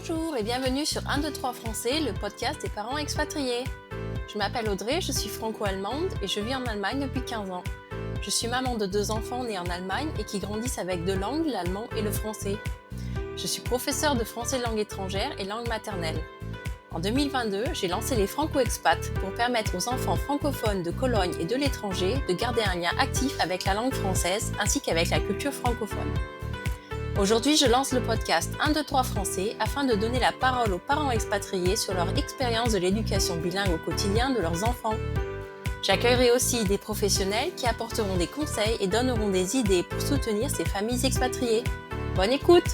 Bonjour et bienvenue sur 1, 2, 3 Français, le podcast des parents expatriés. Je m'appelle Audrey, je suis franco-allemande et je vis en Allemagne depuis 15 ans. Je suis maman de 2 enfants nés en Allemagne et qui grandissent avec 2 langues, l'allemand et le français. Je suis professeure de français langue étrangère et langue maternelle. En 2022, j'ai lancé les Franco-Expats pour permettre aux enfants francophones de Cologne et de l'étranger de garder un lien actif avec la langue française ainsi qu'avec la culture francophone. Aujourd'hui, je lance le podcast 1, 2, 3 Français afin de donner la parole aux parents expatriés sur leur expérience de l'éducation bilingue au quotidien de leurs enfants. J'accueillerai aussi des professionnels qui apporteront des conseils et donneront des idées pour soutenir ces familles expatriées. Bonne écoute!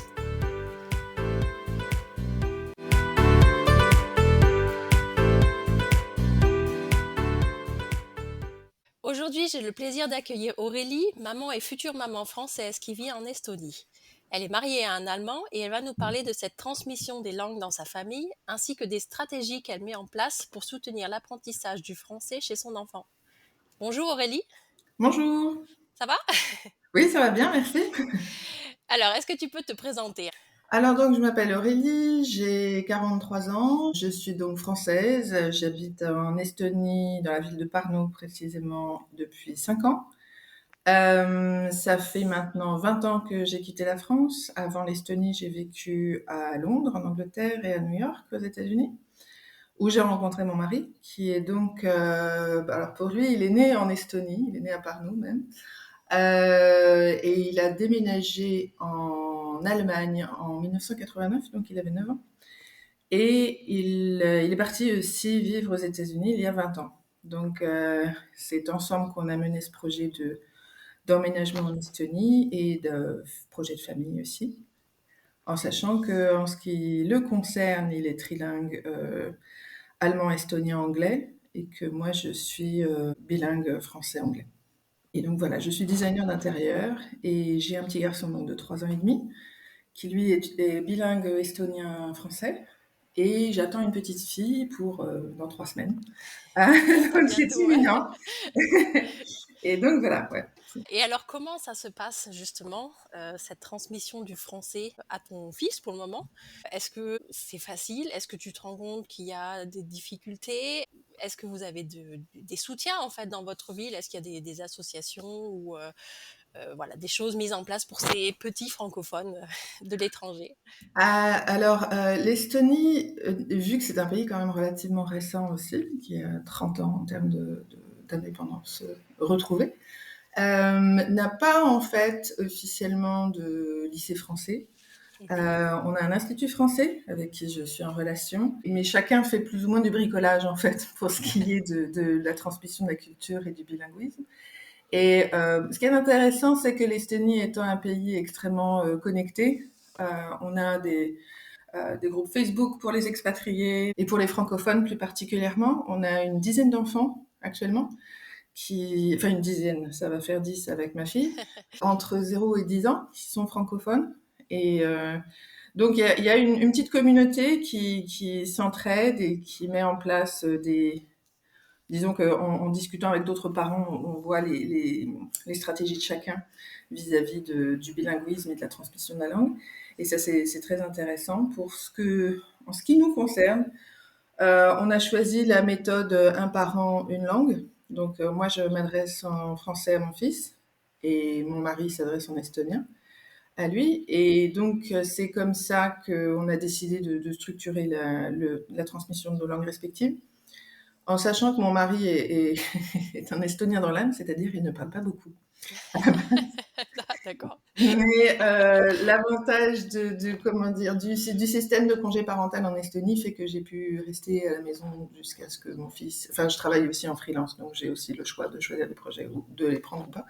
Aujourd'hui, j'ai le plaisir d'accueillir Aurélie, maman et future maman française qui vit en Estonie. Elle est mariée à un Allemand et elle va nous parler de cette transmission des langues dans sa famille, ainsi que des stratégies qu'elle met en place pour soutenir l'apprentissage du français chez son enfant. Bonjour Aurélie. Bonjour. Ça va? Oui, ça va bien, merci. Alors, est-ce que tu peux te présenter? Alors donc, je m'appelle Aurélie, j'ai 43 ans, je suis donc française, j'habite en Estonie, dans la ville de Pärnu précisément, depuis 5 ans. Ça fait maintenant 20 ans que j'ai quitté la France. Avant l'Estonie, j'ai vécu à Londres, en Angleterre, et à New York, aux États-Unis, où j'ai rencontré mon mari, qui est donc... alors pour lui, il est né en Estonie, il est né à Pärnu même. Et il a déménagé en Allemagne en 1989, donc il avait 9 ans. Et il est parti aussi vivre aux États-Unis il y a 20 ans. Donc c'est ensemble qu'on a mené ce projet d'emménagement en Estonie et de projet de famille aussi. En sachant qu'en ce qui le concerne, il est trilingue allemand, estonien, anglais, et que moi je suis bilingue français-anglais. Et donc voilà, je suis designer d'intérieur et j'ai un petit garçon donc de 3 ans et demi qui lui est bilingue estonien-français et j'attends une petite fille pour dans 3 semaines. Donc c'est Bientôt, ouais. imminent. Et donc voilà, ouais. Et alors, comment ça se passe justement, cette transmission du français à ton fils pour le moment? Est-ce que c'est facile? Est-ce que tu te rends compte qu'il y a des difficultés? Est-ce que vous avez des soutiens en fait dans votre ville? Est-ce qu'il y a des associations ou voilà, des choses mises en place pour ces petits francophones de l'étranger? Alors l'Estonie, vu que c'est un pays quand même relativement récent aussi, qui a 30 ans en termes d'indépendance retrouvée, n'a pas en fait officiellement de lycée français. On a un institut français avec qui je suis en relation, mais chacun fait plus ou moins du bricolage en fait pour ce qui est de la transmission de la culture et du bilinguisme. Et ce qui est intéressant, c'est que l'Estonie étant un pays extrêmement connecté, on a des groupes Facebook pour les expatriés et pour les francophones plus particulièrement. On a une dizaine d'enfants actuellement enfin une dizaine, ça va faire 10 avec ma fille, entre 0 et 10 ans, qui sont francophones. Et donc il y a une petite communauté qui s'entraide et qui met en place disons qu'en discutant avec d'autres parents, on voit les stratégies de chacun vis-à-vis du bilinguisme et de la transmission de la langue. Et ça, c'est très intéressant. En ce qui nous concerne, on a choisi la méthode un parent, une langue. Donc moi, je m'adresse en français à mon fils et mon mari s'adresse en estonien à lui. Et donc, c'est comme ça qu'on a décidé de structurer la transmission de nos langues respectives, en sachant que mon mari est un estonien dans l'âme, c'est-à-dire il ne parle pas beaucoup. D'accord. Mais l'avantage du système de congé parental en Estonie fait que j'ai pu rester à la maison jusqu'à ce que mon fils... Enfin, je travaille aussi en freelance, donc j'ai aussi le choix de choisir des projets ou de les prendre ou pas.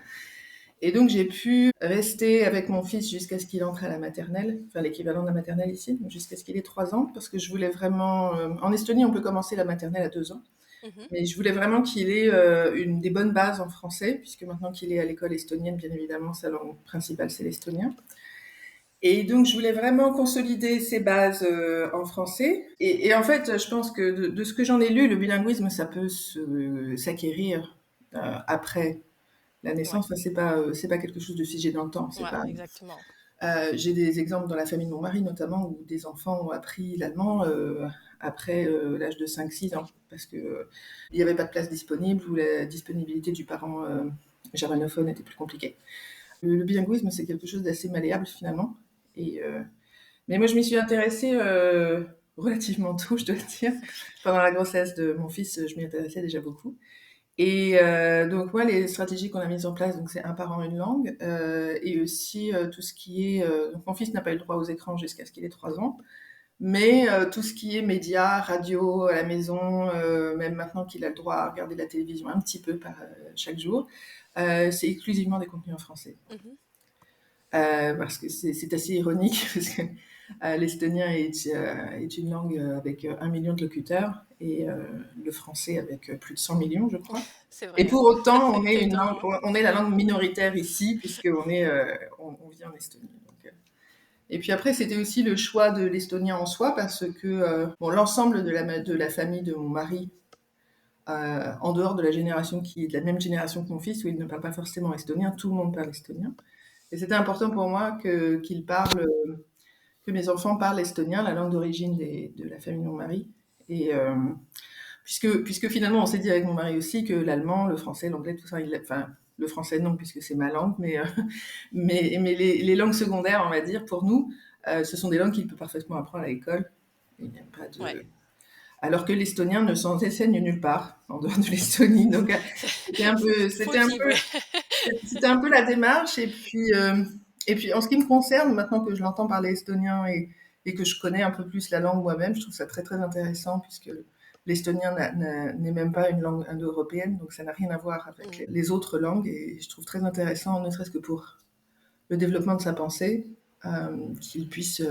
Et donc, j'ai pu rester avec mon fils jusqu'à ce qu'il entre à la maternelle, enfin l'équivalent de la maternelle ici, donc jusqu'à ce qu'il ait 3 ans, parce que je voulais vraiment... en Estonie, on peut commencer la maternelle à 2 ans. Mais je voulais vraiment qu'il ait des bonnes bases en français, puisque maintenant qu'il est à l'école estonienne, bien évidemment, sa langue principale, c'est l'estonien. Et donc, je voulais vraiment consolider ses bases en français. Et en fait, je pense que de ce que j'en ai lu, le bilinguisme, ça peut s'acquérir après la naissance. Ouais, Enfin, c'est pas quelque chose de figé dans le temps. C'est ouais, pas... exactement. J'ai des exemples dans la famille de mon mari, notamment, où des enfants ont appris l'allemand après l'âge de 5-6 ans, parce qu'il n'y avait pas de place disponible, ou la disponibilité du parent germanophone était plus compliquée. Le bilinguisme, c'est quelque chose d'assez malléable, finalement. Et, mais moi, je m'y suis intéressée relativement tôt, je dois dire. Pendant la grossesse de mon fils, je m'y intéressais déjà beaucoup. Et donc moi, les stratégies qu'on a mises en place, donc c'est un parent, une langue, et aussi tout ce qui est... donc mon fils n'a pas eu le droit aux écrans jusqu'à ce qu'il ait 3 ans, mais tout ce qui est médias, radio à la maison, même maintenant qu'il a le droit à regarder la télévision un petit peu chaque jour, c'est exclusivement des contenus en français. Mhm. Parce que c'est assez ironique, parce que l'estonien est une langue avec 1 million de locuteurs, et le français avec plus de 100 millions, je crois. C'est Et vrai, pour autant, exactement. on est la langue minoritaire ici, on vit en Estonie. Donc. Et puis après, c'était aussi le choix de l'estonien en soi, parce que bon, l'ensemble de la famille de mon mari, en dehors de la génération qui est de la même génération que mon fils, où il ne parle pas forcément estonien, tout le monde parle estonien. Et c'était important pour moi que mes enfants parlent estonien, la langue d'origine de la famille de mon mari. Et puisque finalement, on s'est dit avec mon mari aussi que l'allemand, le français, l'anglais, tout ça, enfin, le français non, puisque c'est ma langue, mais les langues secondaires, on va dire, pour nous, ce sont des langues qu'il peut parfaitement apprendre à l'école. Il n'y a pas de... Ouais. Alors que l'estonien ne s'enseigne nulle part en dehors de l'Estonie. Donc, c'était un peu la démarche. Et puis, en ce qui me concerne, maintenant que je l'entends parler estonien et que je connais un peu plus la langue moi-même, je trouve ça très, très intéressant, puisque l'estonien n'est même pas une langue indo-européenne, donc ça n'a rien à voir avec les autres langues. Et je trouve très intéressant, ne serait-ce que pour le développement de sa pensée, qu'il puisse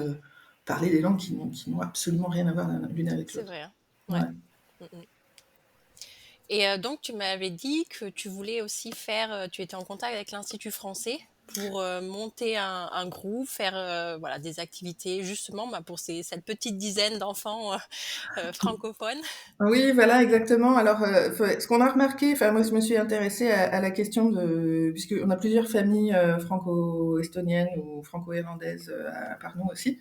parler des langues qui n'ont absolument rien à voir l'une avec C'est l'autre. vrai, hein. Ouais. Mm, mm. Et donc, tu m'avais dit que tu voulais aussi tu étais en contact avec l'Institut français pour monter un groupe, faire voilà, des activités justement pour cette petite dizaine d'enfants francophones. Oui, voilà, exactement. Alors, ce qu'on a remarqué, enfin, moi, je me suis intéressée à la question puisqu'on a plusieurs familles franco-estoniennes ou franco-irlandaises par nous aussi,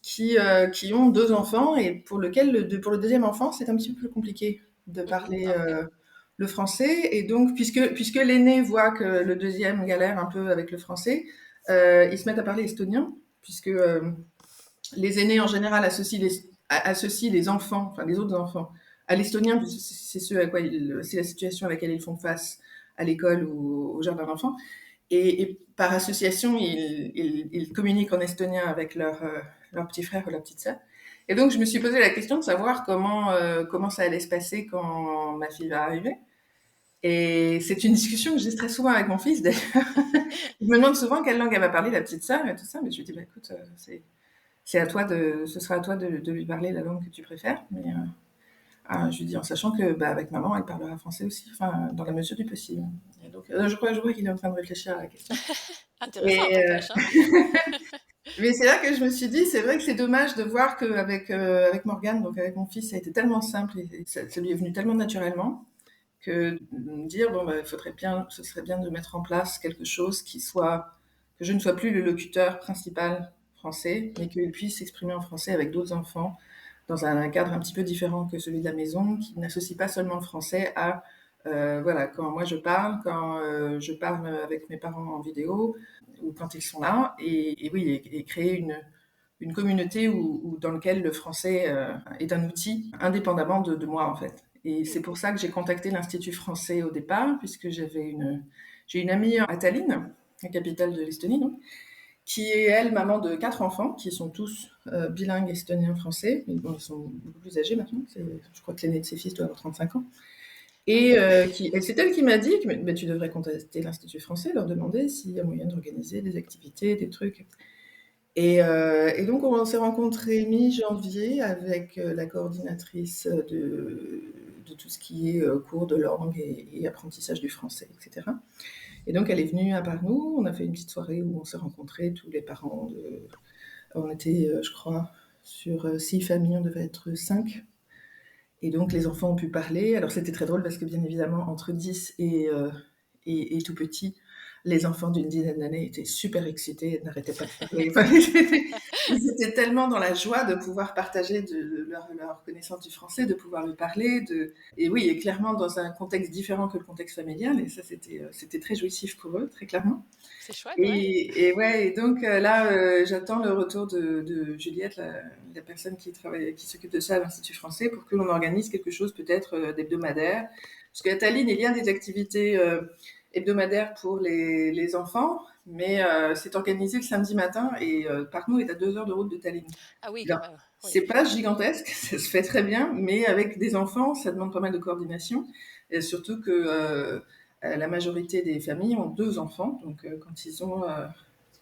qui ont 2 enfants et pour pour le deuxième enfant, c'est un petit peu plus compliqué de parler Okay. le français. Et donc, puisque l'aîné voit que le deuxième galère un peu avec le français, ils se mettent à parler estonien, puisque les aînés en général associent les enfants, enfin les autres enfants, à l'estonien, puisque c'est la situation à laquelle ils font face à l'école ou au jardin d'enfants. Et par association, ils communiquent en estonien avec leur petit frère ou leur petite sœur. Et donc, je me suis posé la question de savoir comment ça allait se passer quand ma fille va arriver. Et c'est une discussion que j'ai très souvent avec mon fils, d'ailleurs. Il me demande souvent quelle langue elle va parler, la petite sœur, et tout ça. Mais je lui dis, bah, écoute, ce sera à toi de lui parler la langue que tu préfères. Mais je lui dis en sachant que, bah, avec maman, elle parlera français aussi, enfin, dans la mesure du possible. Et donc, je crois qu'il est en train de réfléchir à la question. Intéressant, Et, n'empêche, hein. mais c'est là que je me suis dit, c'est vrai que c'est dommage de voir qu'avec avec Morgane, donc avec mon fils, ça a été tellement simple et ça lui est venu tellement naturellement que de me dire, bon, bah, ce serait bien de mettre en place quelque chose que je ne sois plus le locuteur principal français, mais qu'il puisse s'exprimer en français avec d'autres enfants dans un cadre un petit peu différent que celui de la maison, qui n'associe pas seulement le français à, voilà, quand moi quand je parle avec mes parents en vidéo, ou quand ils sont là, et oui, et créer une communauté dans laquelle le français est un outil indépendamment de moi, en fait. Et c'est pour ça que j'ai contacté l'Institut français au départ, puisque j'ai une amie à Tallinn, la capitale de l'Estonie, donc, qui est, elle, maman de 4 enfants, qui sont tous bilingues estonien-français. Mais bon, ils sont beaucoup plus âgés maintenant. Je crois que l'aîné de ses fils doit avoir 35 ans. Et c'est elle qui m'a dit que bah, tu devrais contacter l'Institut français, leur demander s'il y a moyen d'organiser des activités, des trucs. Et donc, on s'est rencontrés mi-janvier avec la coordinatrice de tout ce qui est cours de langue et apprentissage du français, etc. Et donc, elle est venue à Parnou. On a fait une petite soirée où on s'est rencontrés, tous les parents. On était, je crois, sur 6 familles, on devait être 5. Et donc, les enfants ont pu parler. Alors, c'était très drôle parce que, bien évidemment, entre 10 et tout petit, Les enfants d'une dizaine d'années étaient super excités, n'arrêtaient pas de parler. Enfin, ils étaient tellement dans la joie de pouvoir partager leur connaissance du français, de pouvoir le parler. Et oui, et clairement dans un contexte différent que le contexte familial. Et ça, c'était très jouissif pour eux, très clairement. C'est chouette, ouais. Et donc là, j'attends le retour de Juliette, la personne qui s'occupe de ça à l'Institut français, pour que l'on organise quelque chose peut-être d'hebdomadaire. Parce qu'à Tallinn, il y a des activités hebdomadaires pour les enfants, mais c'est organisé le samedi matin et Parkno est à 2 heures de route de Tallinn. Ah oui, quand Alors, même, oui. c'est pas gigantesque, ça se fait très bien, mais avec des enfants, ça demande pas mal de coordination. Et surtout que la majorité des familles ont 2 enfants, donc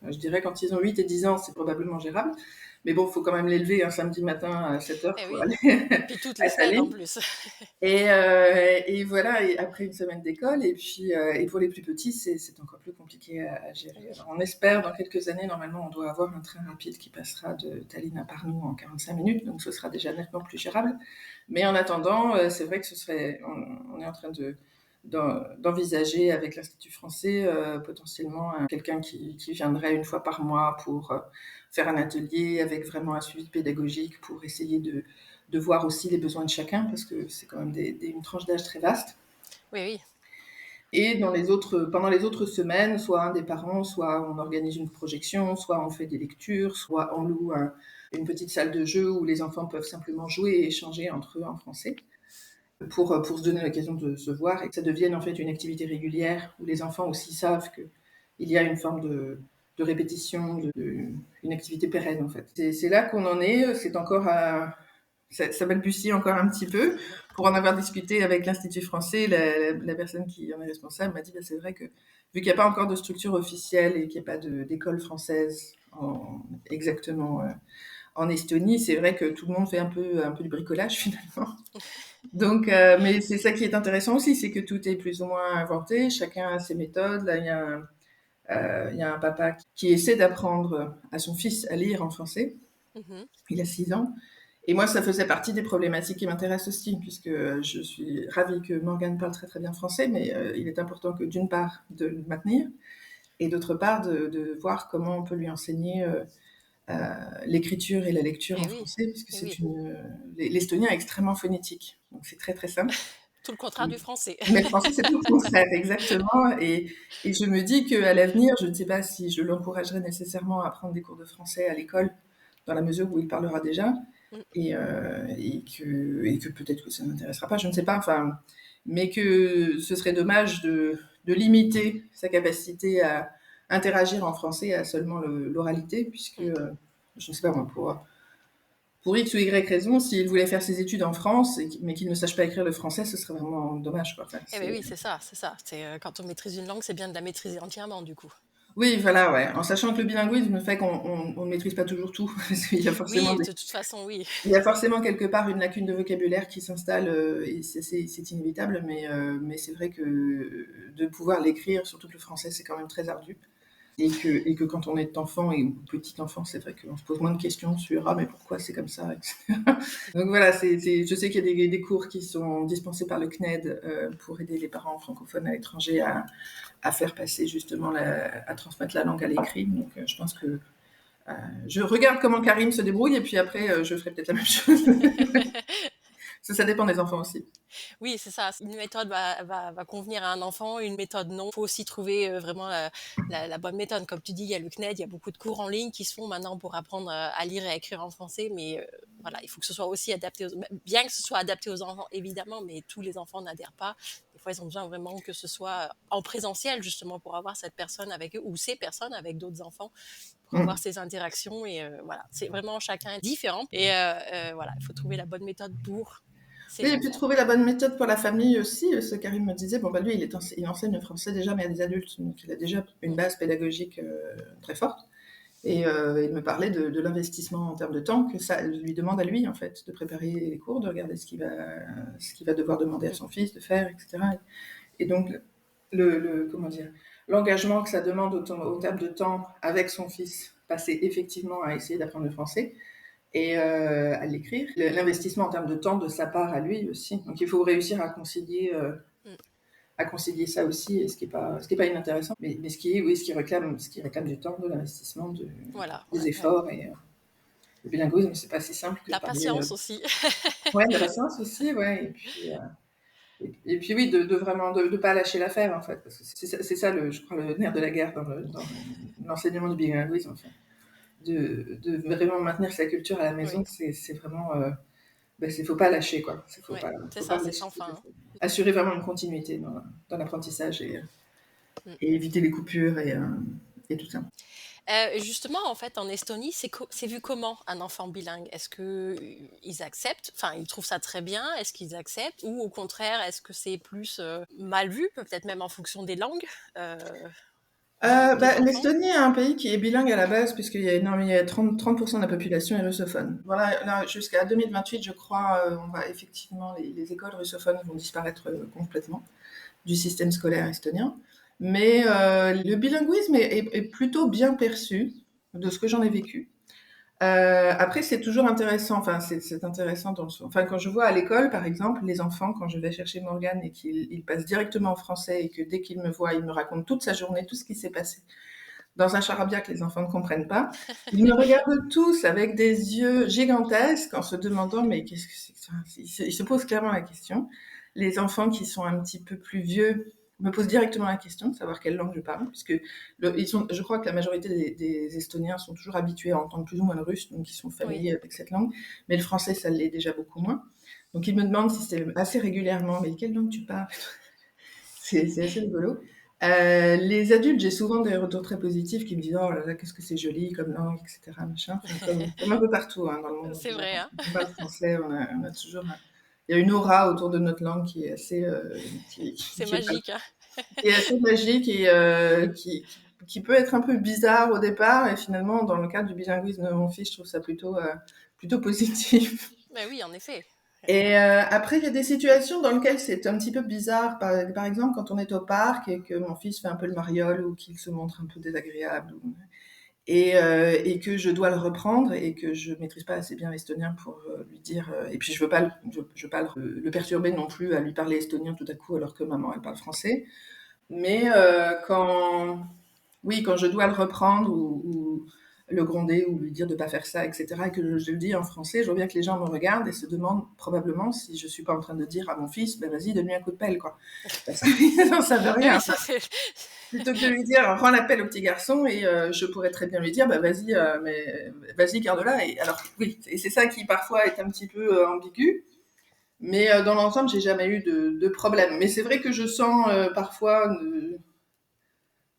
je dirais quand ils ont 8 et 10 ans, c'est probablement gérable. Mais bon, il faut quand même l'élever un samedi matin à 7 heures Eh pour oui. aller Puis toutes les à semaines en Tallinn. plus. Et voilà, et après une semaine d'école, et pour les plus petits, c'est encore plus compliqué à gérer. Oui. Alors, on espère dans quelques années, normalement, on doit avoir un train rapide qui passera de Tallinn à Parnou en 45 minutes, donc ce sera déjà nettement plus gérable. Mais en attendant, c'est vrai que on est en train d'envisager avec l'Institut français potentiellement quelqu'un qui viendrait une fois par mois pour faire un atelier avec vraiment un suivi pédagogique pour essayer de voir aussi les besoins de chacun, parce que c'est quand même une tranche d'âge très vaste. Oui, oui. Et pendant les autres semaines, soit un des parents, soit on organise une projection, soit on fait des lectures, soit on loue une petite salle de jeu où les enfants peuvent simplement jouer et échanger entre eux en français pour se donner l'occasion de se voir et que ça devienne en fait une activité régulière où les enfants aussi savent qu'il y a une forme de répétition, une activité pérenne en fait. C'est là qu'on en est, c'est encore ça balbutie encore un petit peu. Pour en avoir discuté avec l'Institut français, la personne qui en est responsable m'a dit c'est vrai que vu qu'il n'y a pas encore de structure officielle et qu'il n'y a pas d'école française exactement en Estonie, c'est vrai que tout le monde fait un peu du bricolage finalement. Donc, mais c'est ça qui est intéressant aussi, c'est que tout est plus ou moins inventé, chacun a ses méthodes. Là, il y a un papa qui essaie d'apprendre à son fils à lire en français. Mhm. Il a 6 ans. Et moi, ça faisait partie des problématiques qui m'intéressent aussi, puisque je suis ravie que Morgane parle très très bien français, mais il est important que d'une part de le maintenir, et d'autre part de voir comment on peut lui enseigner l'écriture et la lecture en Eh oui, français, puisque eh oui. l'estonien est extrêmement phonétique, donc c'est très très simple. Tout le contraire du français. Mais le français, c'est tout le contraire, exactement. Et je me dis qu'à l'avenir, je ne sais pas si je l'encouragerai nécessairement à prendre des cours de français à l'école, dans la mesure où il parlera déjà, Mm. et que peut-être que ça ne m'intéressera pas, je ne sais pas, enfin, mais que ce serait dommage de limiter sa capacité à interagir en français à seulement l'oralité, puisque, Mm. je ne sais pas moi, pour X ou Y raison, s'il voulait faire ses études en France, mais qu'il ne sache pas écrire le français, ce serait vraiment dommage, quoi. Enfin, Eh bien oui, c'est ça, c'est ça. Quand on maîtrise une langue, c'est bien de la maîtriser entièrement, du coup. Oui, voilà, ouais. En sachant que le bilinguisme fait qu'on ne maîtrise pas toujours tout. Parce qu'il y a Oui, de toute façon, oui. il y a forcément quelque part une lacune de vocabulaire qui s'installe, et c'est inévitable, mais c'est vrai que de pouvoir l'écrire, surtout que le français, c'est quand même très ardu. Et que quand on est enfant et petit enfant, c'est vrai qu'on se pose moins de questions sur ah mais pourquoi c'est comme ça, etc. Donc voilà, je sais qu'il y a des cours qui sont dispensés par le CNED pour aider les parents francophones à l'étranger à faire passer justement, à transmettre la langue à l'écrit. Donc je pense que je regarde comment Karim se débrouille et puis après je ferai peut-être la même chose. Ça dépend des enfants aussi. Oui, c'est ça. Une méthode va convenir à un enfant, une méthode non. Il faut aussi trouver vraiment la bonne méthode. Comme tu dis, il y a le CNED, il y a beaucoup de cours en ligne qui se font maintenant pour apprendre à lire et à écrire en français. Mais voilà, il faut que ce soit aussi adapté bien que ce soit adapté aux enfants, évidemment, mais tous les enfants n'adhèrent pas. Des fois, ils ont besoin vraiment que ce soit en présentiel, justement, pour avoir cette personne avec eux ou ces personnes avec d'autres enfants pour avoir ces interactions. Et voilà, c'est vraiment chacun différent. Et voilà, il faut trouver la bonne méthode pour Oui, ces et puis enfants. trouver la bonne méthode pour la famille aussi. Ce Karim me disait, bon, bah, lui, il enseigne le français déjà, mais à des adultes, donc il a déjà une base pédagogique très forte. Et il me parlait de l'investissement en termes de temps que ça lui demande à lui, en fait, de préparer les cours, de regarder ce qu'il va devoir demander à son fils de faire, etc. Et donc, comment dire, l'engagement que ça demande au terme de temps avec son fils, passer effectivement à essayer d'apprendre le français, et à l'écrire. L'investissement en termes de temps de sa part à lui aussi. Donc il faut réussir à concilier Mm. à concilier ça aussi, et ce qui est pas inintéressant, mais ce qui réclame du temps, de l'investissement, Voilà, des ouais. efforts, et le bilinguisme, c'est pas si simple que de La parler. patience aussi. Ouais, de la patience aussi, ouais, et puis oui, de vraiment de pas lâcher l'affaire, en fait, parce que c'est ça, je crois, le nerf de la guerre dans l'enseignement du bilinguisme, en fait. De vraiment maintenir sa culture à la Oui, maison, c'est vraiment, faut pas lâcher, quoi. ouais, c'est Faut ça, pas c'est lâcher sans tout à fin. fait. Assurer vraiment une continuité dans l'apprentissage, Mm. et éviter les coupures, et tout ça. Justement, en fait, en Estonie, c'est vu comment un enfant bilingue? Est-ce que ils acceptent, enfin, ils trouvent ça très bien? Est-ce qu'ils acceptent? Ou au contraire, est-ce que c'est plus mal vu, peut-être même en fonction des langues des enfants? L'Estonie est un pays qui est bilingue à la base, puisqu'il y a il y a 30% de la population est russophone. Voilà, là, jusqu'à 2028, je crois, on va effectivement, les écoles russophones vont disparaître complètement du système scolaire estonien. Mais le bilinguisme est plutôt bien perçu, de ce que j'en ai vécu. Après, c'est toujours intéressant. Enfin, c'est intéressant enfin, quand je vois à l'école, par exemple, les enfants, quand je vais chercher Morgane et qu'il passe directement en français, et que dès qu'il me voit, il me raconte toute sa journée, tout ce qui s'est passé dans un charabia que les enfants ne comprennent pas, ils me regardent tous avec des yeux gigantesques en se demandant mais qu'est-ce que c'est que ça. Ils se posent clairement la question. Les enfants qui sont un petit peu plus vieux me posent directement la question de savoir quelle langue je parle, puisque je crois que la majorité des Estoniens sont toujours habitués à entendre plus ou moins le russe, donc ils sont Oui. familiers avec cette langue, mais le français, ça l'est déjà beaucoup moins. Donc ils me demandent si c'est assez régulièrement, mais quelle langue tu parles? C'est assez rigolo. Les adultes, j'ai souvent des retours très positifs qui me disent: «Oh là là, qu'est-ce que c'est joli comme langue», et cetera, machin. Enfin, comme un peu partout, hein, dans le monde. C'est vrai, hein? On parle français, on a toujours il y a une aura autour de notre langue qui est assez, C'est magique, hein? qui est assez magique, et qui peut être un peu bizarre au départ, et finalement, dans le cadre du bilinguisme de mon fils, je trouve ça plutôt positif. Mais oui, en effet. Et après, il y a des situations dans lesquelles c'est un petit peu bizarre. Par exemple, quand on est au parc et que mon fils fait un peu le mariole, ou qu'il se montre un peu désagréable, et que je dois le reprendre, et que je maîtrise pas assez bien l'estonien pour lui dire. Et puis je veux pas, je veux pas le perturber non plus à lui parler estonien tout à coup alors que maman elle parle français. Mais quand je dois le reprendre, ou le gronder, ou lui dire de pas faire ça, etc., et que je le dis en français, je vois bien que les gens me regardent et se demandent probablement si je suis pas en train de dire à mon fils, ben vas-y, donne-lui un coup de pelle, quoi. Parce qu'ils n'en savent Oui, rien. Plutôt que de lui dire, rends la pelle au petit garçon, et je pourrais très bien lui dire, bah vas-y, vas-y, garde-la. Et alors, oui, et c'est ça qui parfois est un petit peu ambigu. Mais dans l'ensemble, j'ai jamais eu de problème. Mais c'est vrai que je sens parfois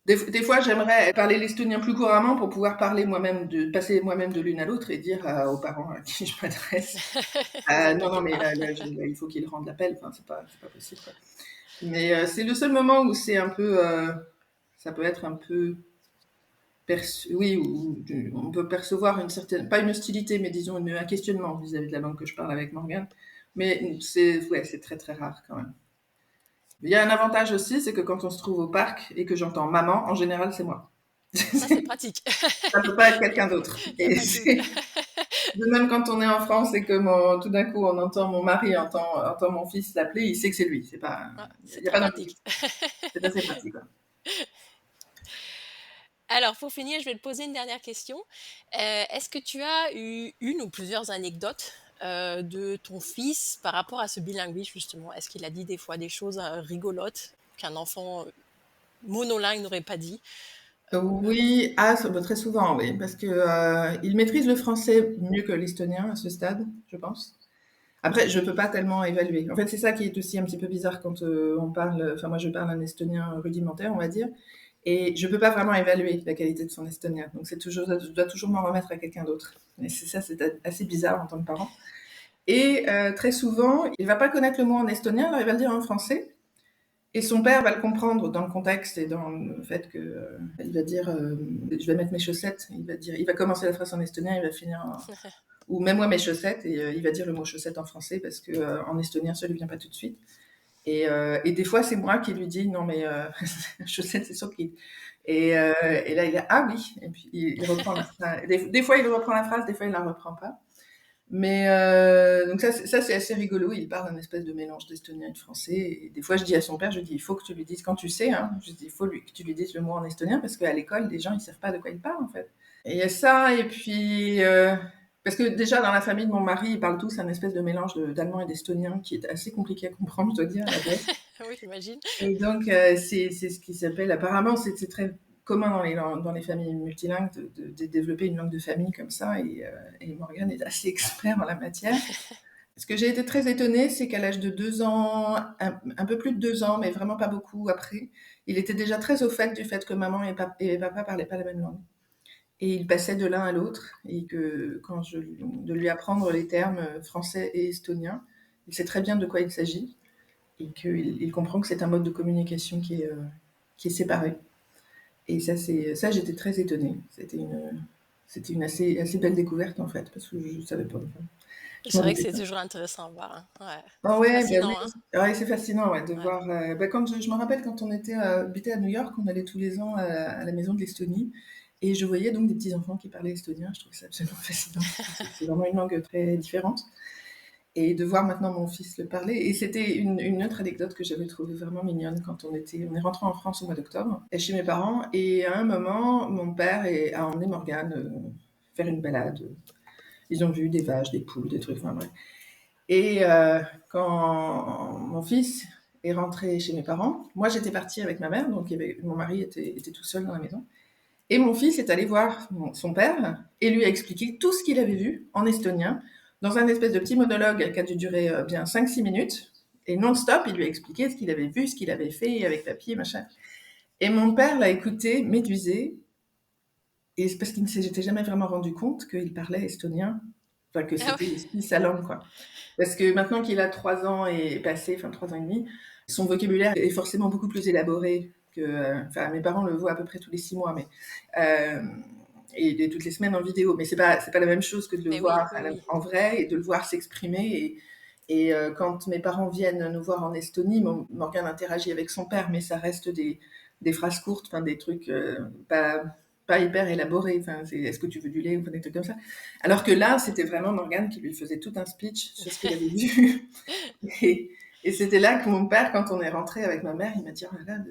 des fois, j'aimerais parler l'estonien plus couramment pour pouvoir passer moi-même de l'une à l'autre, et dire aux parents à qui je m'adresse, Vous non, non, inquiétez mais pas. là, il faut qu'ils rendent l'appel. Enfin, c'est pas possible, quoi. Mais c'est le seul moment où c'est un peu, ça peut être un peu oui, on peut percevoir une certaine, pas une hostilité, mais disons un questionnement vis-à-vis de la langue que je parle avec Morgane. Mais c'est très très rare quand même. Il y a un avantage aussi, c'est que quand on se trouve au parc et que j'entends maman, en général, c'est moi. Ça, c'est pratique. Ça peut pas être quelqu'un d'autre. Il n'y a Et pas de doute. de même quand on est en France et que tout d'un coup on entend mon mari entend mon fils l'appeler, il sait que c'est lui. Ah, Il c'est n'y a très pas pratique. d'ambiguïté. C'est assez pratique, quoi. Alors, pour finir, je vais te poser une dernière question. Est-ce que tu as eu une ou plusieurs anecdotes de ton fils par rapport à ce bilinguisme, justement? Est-ce qu'il a dit des fois des choses rigolotes qu'un enfant monolingue n'aurait pas dit? Oui, très souvent, oui, parce que il maîtrise le français mieux que l'estonien à ce stade, je pense. Après, je peux pas tellement évaluer. En fait, c'est ça qui est aussi un petit peu bizarre quand on parle. Enfin, moi, je parle un estonien rudimentaire, on va dire, et je peux pas vraiment évaluer la qualité de son estonien. Donc, je dois toujours m'en remettre à quelqu'un d'autre. Et c'est assez bizarre en tant que parent. Et très souvent, il va pas connaître le mot en estonien, alors il va le dire en français. Et son père va le comprendre dans le contexte et dans le fait que il va dire je vais mettre mes chaussettes. Il va commencer la phrase en estonien, il va finir ou même moi mes chaussettes, et il va dire le mot chaussettes en français parce que en estonien ça lui vient pas tout de suite. Et des fois c'est moi qui lui dis non mais chaussettes c'est sûr qu'il et là il a ah oui, et puis il reprend la phrase. Des fois il reprend la phrase, des fois il la reprend pas. Mais donc ça c'est assez rigolo. Il parle un espèce de mélange d'estonien et de français. Et des fois, je dis à son père, je dis, il faut que tu lui dises quand tu sais, hein, je dis, il faut que tu lui dises le mot en estonien parce qu'à l'école, les gens ils savent pas de quoi il parle en fait. Et il y a ça, et puis parce que déjà dans la famille de mon mari, ils parlent tous un espèce de mélange d'allemand et d'estonien qui est assez compliqué à comprendre, je dois dire, à la base. Oui, j'imagine. Et donc, c'est ce qui s'appelle, apparemment, c'est très commun dans les familles multilingues de développer une langue de famille comme ça, et Morgane est assez expert en la matière. Ce que j'ai été très étonnée, c'est qu'à l'âge de 2 ans, un peu plus de 2 ans, mais vraiment pas beaucoup après, il était déjà très au fait du fait que maman et papa parlaient pas la même langue. Et il passait de l'un à l'autre, et que de lui apprendre les termes français et estonien, il sait très bien de quoi il s'agit et qu'il comprend que c'est un mode de communication qui est séparé. Et ça j'étais très étonnée. C'était une assez belle découverte en fait, parce que je ne savais pas. Je C'est m'en vrai que doutais c'est pas. toujours intéressant à voir, hein. Ouais, Ah c'est ouais, bah oui. fascinant, hein. Ouais, c'est fascinant ouais, de Ouais. voir. Quand je me rappelle quand on était habité à New York, on allait tous les ans à la maison de l'Estonie. Et je voyais donc des petits enfants qui parlaient estonien. Je trouvais ça absolument fascinant. C'est vraiment une langue très différente. Et de voir maintenant mon fils le parler. Et c'était une autre anecdote que j'avais trouvée vraiment mignonne quand on est rentré en France au mois d'octobre, et chez mes parents. Et à un moment, mon père a emmené Morgane faire une balade. Ils ont vu des vaches, des poules, des trucs, enfin bref. Et quand mon fils est rentré chez mes parents, moi j'étais partie avec ma mère, donc mon mari était tout seul dans la maison. Et mon fils est allé voir son père et lui a expliqué tout ce qu'il avait vu en estonien, dans un espèce de petit monologue qui a dû durer bien 5-6 minutes. Et non-stop, il lui a expliqué ce qu'il avait vu, ce qu'il avait fait avec papier, machin. Et mon père l'a écouté, médusé, et c'est parce qu'il ne s'était jamais vraiment rendu compte qu'il parlait estonien, enfin que Ah c'était ouais. aussi sa langue, quoi. Parce que maintenant qu'il a 3 ans et passé, enfin 3 ans et demi, son vocabulaire est forcément beaucoup plus élaboré que. Enfin, mes parents le voient à peu près tous les 6 mois, mais. Euh, et toutes les semaines en vidéo, mais c'est pas la même chose que de le Mais oui, voir oui, oui. en vrai et de le voir s'exprimer. Et quand mes parents viennent nous voir en Estonie, Morgane interagit avec son père, mais ça reste des phrases courtes, enfin des trucs pas hyper élaborés. Enfin, est-ce que tu veux du lait ou des trucs comme ça. Alors que là, c'était vraiment Morgane qui lui faisait tout un speech sur ce qu'il avait vu. Et, et c'était là que mon père, quand on est rentré avec ma mère, il m'a dit, oh là là,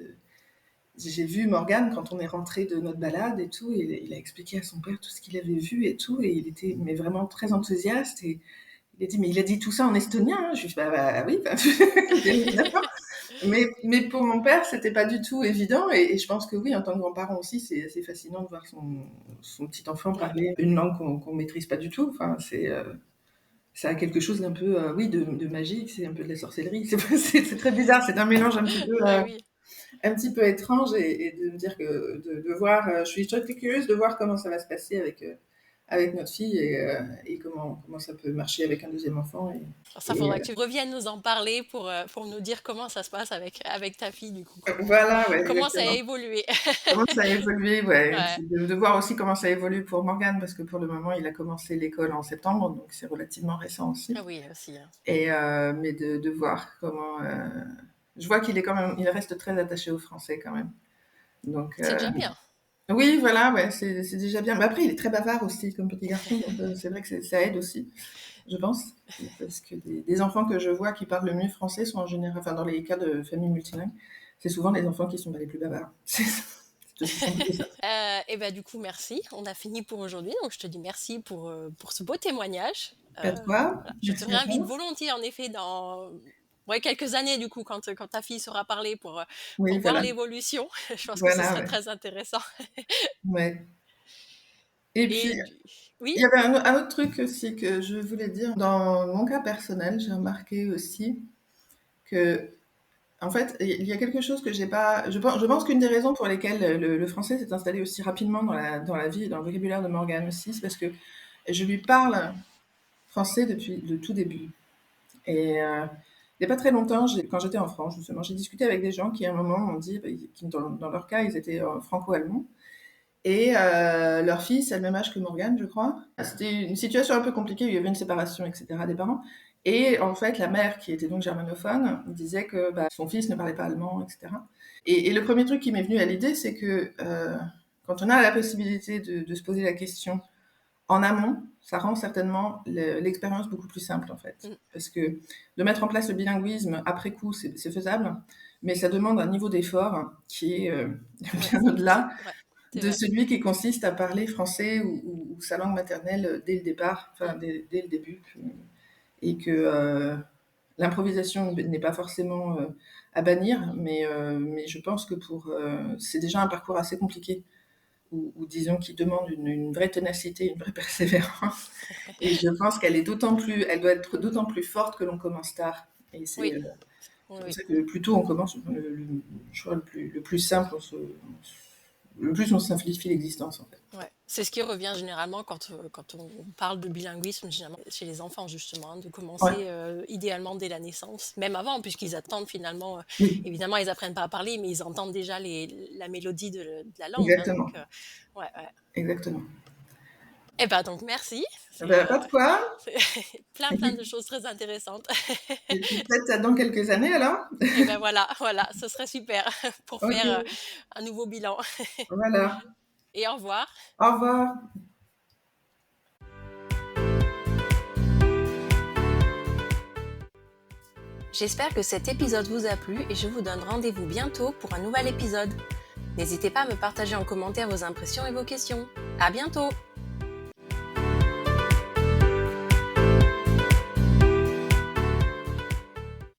j'ai vu Morgane quand on est rentré de notre balade et tout, et il a expliqué à son père tout ce qu'il avait vu et tout, et il était mais vraiment très enthousiaste. Et il a dit, mais il a dit tout ça en estonien, hein. Je lui ai dit, bah oui, bah, bien évidemment. Mais pour mon père, c'était pas du tout évident, et je pense que oui, en tant que grand-parent aussi, c'est assez fascinant de voir son petit enfant Ouais. parler une langue qu'on maîtrise pas du tout. Enfin, ça a quelque chose d'un peu, oui, de magique, c'est un peu de la sorcellerie. C'est très bizarre, c'est un mélange Bah oui. un petit peu étrange, et de me dire que de voir, je suis très curieuse de voir comment ça va se passer avec notre fille, et comment ça peut marcher avec un deuxième enfant. Alors ça, Et faudra que tu reviennes nous en parler pour nous dire comment ça se passe avec ta fille, du coup. voilà, ouais, Comment ça a exactement. évolué. Comment ça a évolué, ouais. Et Ouais. puis de voir aussi comment ça évolue pour Morgane, parce que pour le moment, il a commencé l'école en septembre, donc c'est relativement récent Ah aussi. oui, aussi, hein. Et mais de voir comment. Je vois qu'il est quand même, il reste très attaché au français quand même. Donc, C'est déjà bien. oui, voilà, ouais, c'est déjà bien. Mais après, il est très bavard aussi comme petit garçon, donc c'est vrai que ça aide aussi, je pense. Parce que des enfants que je vois qui parlent le mieux français sont en général, enfin dans les cas de famille multilingue, c'est souvent les enfants qui sont les plus bavards. C'est aussi simple que ça. Et bah, du coup, merci. On a fini pour aujourd'hui. Donc, je te dis merci pour ce beau témoignage. Pas de quoi. Voilà. Je te Merci à réinvite toi. volontiers, en effet, dans ouais, quelques années, du coup, quand ta fille saura parler pour Oui, voir voilà. l'évolution. Je pense que ce Voilà, serait ouais. très intéressant. Ouais. Et puis, Et oui, il y avait un autre truc aussi que je voulais dire. Dans mon cas personnel, j'ai remarqué aussi que, en fait, il y a quelque chose que j'ai pas. Je pense qu'une des raisons pour lesquelles le français s'est installé aussi rapidement dans la vie et dans le vocabulaire de Morgane aussi, c'est parce que je lui parle français depuis le tout début. Et il n'y a pas très longtemps, quand j'étais en France, justement, j'ai discuté avec des gens qui, à un moment, m'ont dit, bah, dans leur cas, ils étaient franco-allemands. Et leur fils a le même âge que Morgane, je crois. C'était une situation un peu compliquée, il y avait une séparation, etc., des parents. Et en fait, la mère, qui était donc germanophone, disait que bah, son fils ne parlait pas allemand, etc. Et le premier truc qui m'est venu à l'idée, c'est que quand on a la possibilité de se poser la question en amont, ça rend certainement l'expérience beaucoup plus simple, en fait. Parce que de mettre en place le bilinguisme après coup, c'est faisable, mais ça demande un niveau d'effort qui est bien au-delà de celui qui consiste à parler français ou sa langue maternelle dès le dès le début. Et que l'improvisation n'est pas forcément à bannir, mais je pense que c'est déjà un parcours assez compliqué, ou disons qui demande une vraie ténacité, une vraie persévérance. Et je pense elle doit être d'autant plus forte que l'on commence tard. Et c'est pour ça que le plus tôt on commence, je crois le plus simple, le plus on simplifie l'existence, en fait. Ouais. C'est ce qui revient généralement quand on parle de bilinguisme chez les enfants, justement, de commencer idéalement dès la naissance, même avant, puisqu'ils attendent finalement, évidemment ils apprennent pas à parler, mais ils entendent déjà la mélodie de la langue. Exactement. Exactement. Et ben donc merci. Pas de quoi. plein de choses très intéressantes. Et puis peut-être dans quelques années alors. Et ben voilà, ce serait super pour faire un nouveau bilan. Voilà. Et au revoir. Au revoir. J'espère que cet épisode vous a plu et je vous donne rendez-vous bientôt pour un nouvel épisode. N'hésitez pas à me partager en commentaire vos impressions et vos questions. À bientôt!